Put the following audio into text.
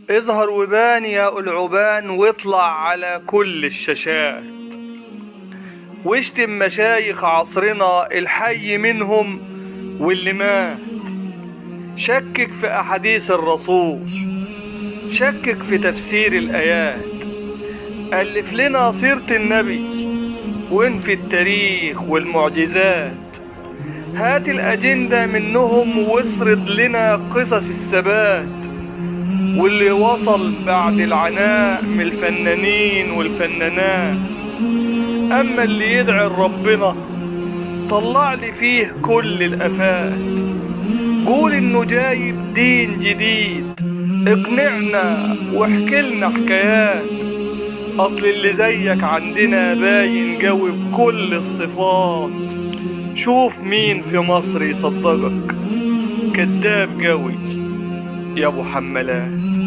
اظهر وبان يا العبان واطلع على كل الشاشات، واشتم مشايخ عصرنا الحي منهم واللي مات. شكك في أحاديث الرسول، شكك في تفسير الآيات، ألف لنا سيرة النبي وانفي التاريخ والمعجزات. هات الأجندة منهم واسرد لنا قصص الثبات واللي وصل بعد العناء من الفنانين والفنانات. أما اللي يدعي لربنا طلع لي فيه كل الآفات، قول إنه جايب دين جديد، اقنعنا واحكيلنا حكايات. أصل اللي زيك عندنا باين جوي بكل الصفات. شوف مين في مصر يصدقك، كداب جوي يا ابو حمالات.